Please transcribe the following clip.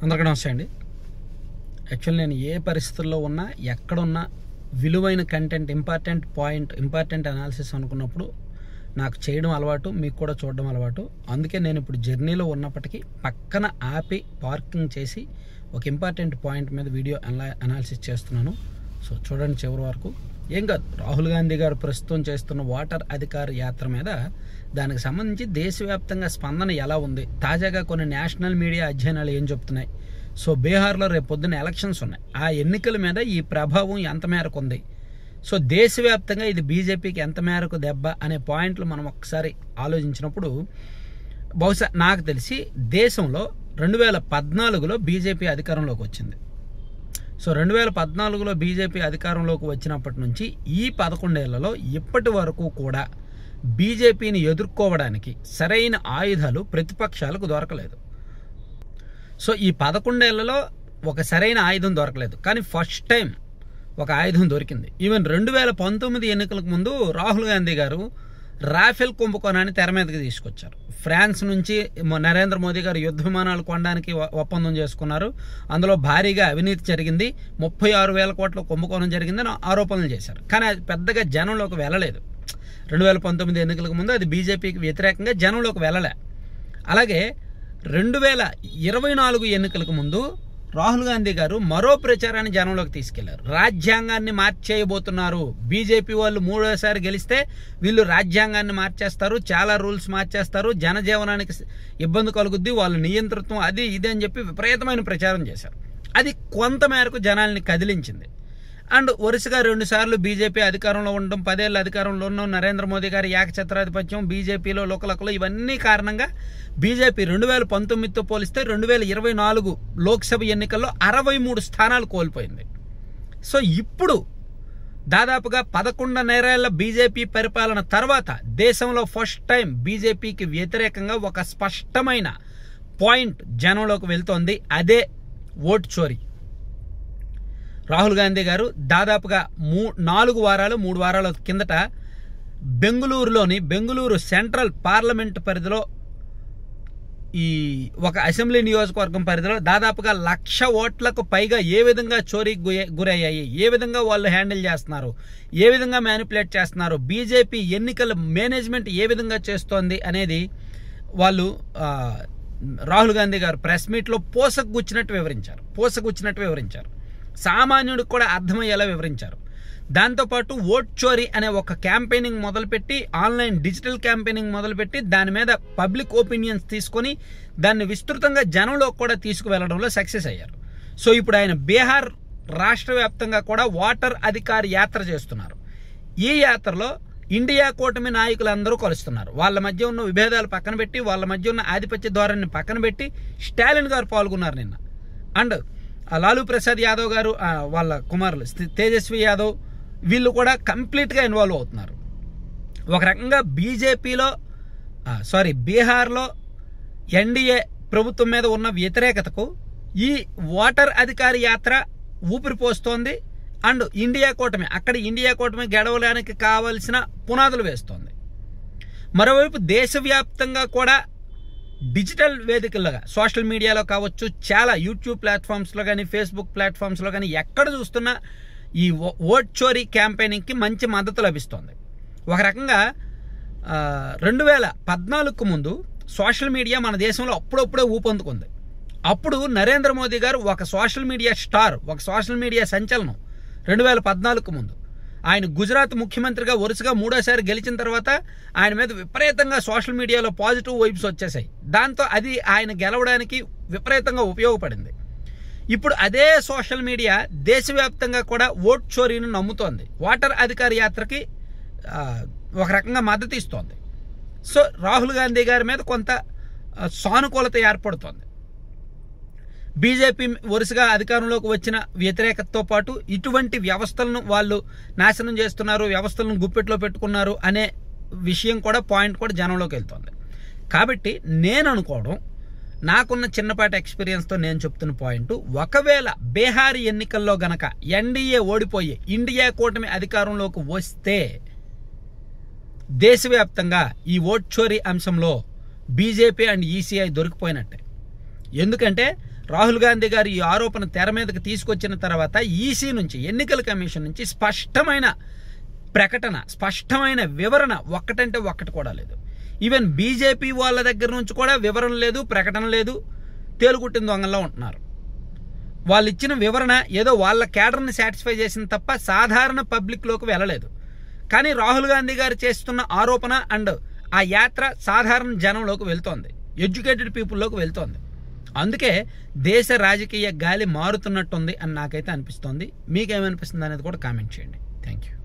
అందరికీ నమస్తే అండి. యాక్చువల్లీ నేను ఏ పరిస్థితుల్లో ఉన్నా, ఎక్కడున్నా విలువైన కంటెంట్, ఇంపార్టెంట్ అనాలిసిస్ అనుకున్నప్పుడు నాకు చేయడం అలవాటు, మీకు కూడా చూడడం అలవాటు. అందుకే నేను ఇప్పుడు జర్నీలో ఉన్నప్పటికీ పక్కన ఆపి పార్కింగ్ చేసి ఒక ఇంపార్టెంట్ పాయింట్ మీద వీడియో అనాలిసిస్ చేస్తున్నాను. సో చూడండి చివరి వరకు. ఏం కాదు, రాహుల్ గాంధీ గారు ప్రస్తుతం చేస్తున్న వాటర్ అధికార యాత్ర మీద దానికి సంబంధించి దేశవ్యాప్తంగా స్పందన ఎలా ఉంది, తాజాగా కొన్ని నేషనల్ మీడియా అధ్యయనాలు ఏం చెప్తున్నాయి. సో బీహార్లో రేపు పొద్దున్న ఎలక్షన్స్ ఉన్నాయి. ఆ ఎన్నికల మీద ఈ ప్రభావం ఎంత మేరకు ఉంది, సో దేశవ్యాప్తంగా ఇది బీజేపీకి ఎంత మేరకు దెబ్బ అనే పాయింట్లు మనం ఒకసారి ఆలోచించినప్పుడు, బహుశా నాకు తెలిసి దేశంలో 2014లో బీజేపీ అధికారంలోకి వచ్చింది. సో 2014లో బీజేపీ అధికారంలోకి వచ్చినప్పటి నుంచి ఈ 11 ఏళ్లలో ఇప్పటి వరకు కూడా బీజేపీని ఎదుర్కోవడానికి సరైన ఆయుధాలు ప్రతిపక్షాలకు దొరకలేదు. సో ఈ 11 ఏళ్లలో ఒక సరైన ఆయుధం దొరకలేదు, కానీ ఫస్ట్ టైం ఒక ఆయుధం దొరికింది. ఈవెన్ 2019 ఎన్నికలకు ముందు రాహుల్ గాంధీ గారు రాఫెల్ కుంభకోణాన్ని తెర మీదకి తీసుకొచ్చారు. ఫ్రాన్స్ నుంచి నరేంద్ర మోదీ గారు యుద్ధ విమానాలు కొనడానికి ఒప్పందం చేసుకున్నారు. అందులో భారీగా అవినీతి జరిగింది, 36,000 కోట్ల కుంభకోణం జరిగిందని ఆరోపణలు చేశారు. కానీ అది పెద్దగా జనంలోకి వెళ్ళలేదు. 2019 ఎన్నికలకు ముందు అది బీజేపీకి వ్యతిరేకంగా జనంలోకి వెళ్ళలే. అలాగే 2024 ఎన్నికలకు ముందు రాహుల్ గాంధీ గారు మరో ప్రచారాన్ని జనంలోకి తీసుకెళ్లారు. రాజ్యాంగాన్ని మార్చేయబోతున్నారు, బీజేపీ వాళ్ళు 3వ సారి గెలిస్తే వీళ్ళు రాజ్యాంగాన్ని మార్చేస్తారు, చాలా రూల్స్ మార్చేస్తారు, జనజీవనానికి ఇబ్బంది కలుగుద్ది, వాళ్ళ నియంతృత్వం అది ఇది అని చెప్పి విపరీతమైన ప్రచారం చేశారు. అది కొంత మేరకు జనాల్ని కదిలించింది. అండ్ వరుసగా 2 సార్లు బీజేపీ అధికారంలో ఉండడం, 10 ఏళ్ళ అధికారంలో ఉన్న నరేంద్ర మోదీ గారి ఏకఛత్రాధిపత్యం, బీజేపీలో లోకలకలు, ఇవన్నీ కారణంగా బీజేపీ 2019తో పోలిస్తే 2024 లోక్సభ ఎన్నికల్లో 63 స్థానాలు కోల్పోయింది. సో ఇప్పుడు దాదాపుగా 11 ఏళ్ల బీజేపీ పరిపాలన తర్వాత దేశంలో ఫస్ట్ టైం బీజేపీకి వ్యతిరేకంగా ఒక స్పష్టమైన పాయింట్ జనంలోకి వెళ్తోంది. అదే ఓట్ చోరీ. రాహుల్ గాంధీ గారు దాదాపుగా 3 వారాల కిందట బెంగుళూరు సెంట్రల్ పార్లమెంట్ పరిధిలో ఈ ఒక అసెంబ్లీ నియోజకవర్గం పరిధిలో దాదాపుగా 1,00,000 ఓట్లకు పైగా ఏ విధంగా చోరీకి గురయ్యాయి, ఏ విధంగా వాళ్ళు హ్యాండిల్ చేస్తున్నారు, ఏ విధంగా మ్యానిపులేట్ చేస్తున్నారు, బీజేపీ ఎన్నికల మేనేజ్మెంట్ ఏ విధంగా చేస్తోంది అనేది వాళ్ళు రాహుల్ గాంధీ గారు ప్రెస్ మీట్లో పూసగుచ్చినట్టు వివరించారు. సామాన్యుడికి కూడా అర్థమయ్యేలా వివరించారు. దాంతోపాటు ఓట్ చోరీ అనే ఒక క్యాంపెయినింగ్ మొదలుపెట్టి, ఆన్లైన్ డిజిటల్ క్యాంపెయినింగ్ మొదలుపెట్టి దాని మీద పబ్లిక్ ఒపీనియన్స్ తీసుకొని దాన్ని విస్తృతంగా జనంలో కూడా తీసుకువెళ్లడంలో సక్సెస్ అయ్యారు. సో ఇప్పుడు ఆయన బీహార్ రాష్ట్ర వ్యాప్తంగా కూడా వాటర్ అధికార యాత్ర చేస్తున్నారు. ఈ యాత్రలో ఇండియా కూటమి నాయకులందరూ కలుస్తున్నారు. వాళ్ళ మధ్య ఉన్న విభేదాలు పక్కన పెట్టి, వాళ్ళ మధ్య ఉన్న ఆధిపత్య ధోరణిని పక్కన పెట్టి స్టాలిన్ గారు పాల్గొన్నారు నిన్న. అండ్ లాలూ ప్రసాద్ యాదవ్ గారు, వాళ్ళ కుమారులు తేజస్వి యాదవ్, వీళ్ళు కూడా కంప్లీట్గా ఇన్వాల్వ్ అవుతున్నారు. ఒక రకంగా బీహార్లో ఎన్డీఏ ప్రభుత్వం మీద ఉన్న వ్యతిరేకతకు ఈ వాటర్ అధికార యాత్ర ఊపిరిపోస్తోంది. అండ్ ఇండియా కూటమి గెలవడానికి కావలసిన పునాదులు వేస్తోంది. మరోవైపు దేశవ్యాప్తంగా కూడా డిజిటల్ వేదికలుగా సోషల్ మీడియాలో కావచ్చు, చాలా యూట్యూబ్ ప్లాట్ఫామ్స్లో కానీ, ఫేస్బుక్ ప్లాట్ఫామ్స్లో కానీ ఎక్కడ చూస్తున్నా ఈ ఓట్ చోరీ క్యాంపెయినింగ్కి మంచి మద్దతు లభిస్తోంది. ఒక రకంగా 2014కు ముందు సోషల్ మీడియా మన దేశంలో అప్పుడప్పుడే ఊపందుకుంది. అప్పుడు నరేంద్ర మోదీ గారు ఒక సోషల్ మీడియా స్టార్, ఒక సోషల్ మీడియా సంచలనం. 2014కు ముందు ఆయన గుజరాత్ ముఖ్యమంత్రిగా వరుసగా 3వ సారి గెలిచిన తర్వాత ఆయన మీద విపరీతంగా సోషల్ మీడియాలో పాజిటివ్ వైబ్స్ వచ్చేసాయి. దాంతో అది ఆయన గెలవడానికి విపరీతంగా ఉపయోగపడింది. ఇప్పుడు అదే సోషల్ మీడియా దేశవ్యాప్తంగా కూడా ఓట్ చోరీని నమ్ముతోంది, వాటర్ అధికార యాత్రకి ఒక రకంగా మద్దతు ఇస్తోంది. సో రాహుల్ గాంధీ గారి మీద కొంత సానుకూలత ఏర్పడుతోంది. బీజేపీ వరుసగా అధికారంలోకి వచ్చిన వ్యతిరేకతతో పాటు ఇటువంటి వ్యవస్థలను వాళ్ళు నాశనం చేస్తున్నారు, వ్యవస్థలను గుప్పెట్లో పెట్టుకున్నారు అనే విషయం కూడా, పాయింట్ కూడా జనంలోకి వెళ్తోంది. కాబట్టి నేను అనుకోవడం, నాకున్న చిన్నపాటి ఎక్స్పీరియన్స్తో నేను చెప్తున్న పాయింట్, ఒకవేళ బీహార్ ఎన్నికల్లో గనక ఎన్డీఏ ఓడిపోయి ఇండియా కూటమి అధికారంలోకి వస్తే దేశవ్యాప్తంగా ఈ ఓట్ చోరీ అంశంలో బీజేపీ అండ్ ఈసీఐ దొరికిపోయినట్టే. ఎందుకంటే రాహుల్ గాంధీ గారు ఈ ఆరోపణ తెర మీదకి తీసుకొచ్చిన తర్వాత ఈసీ నుంచి, ఎన్నికల కమిషన్ నుంచి స్పష్టమైన ప్రకటన, స్పష్టమైన వివరణ ఒక్కటంటే ఒక్కటి కూడా లేదు. ఈవెన్ బీజేపీ వాళ్ళ దగ్గర నుంచి కూడా వివరణ లేదు, ప్రకటన లేదు. తేలుకుట్టిన దొంగల్లో ఉంటున్నారు. వాళ్ళు ఇచ్చిన వివరణ ఏదో వాళ్ళ కేడర్ని సాటిస్ఫై చేసింది తప్ప సాధారణ పబ్లిక్లోకి వెళ్ళలేదు. కానీ రాహుల్ గాంధీ గారు చేస్తున్న ఆరోపణ అండ్ ఆ యాత్ర సాధారణ జనంలోకి వెళ్తోంది, ఎడ్యుకేటెడ్ పీపుల్లోకి వెళ్తోంది. అందుకే దేశ రాజకీయ గాలి మారుతున్నట్టుంది అని నాకైతే అనిపిస్తోంది. మీకేమనిపిస్తుంది అనేది కూడా కామెంట్ చేయండి. Thank you.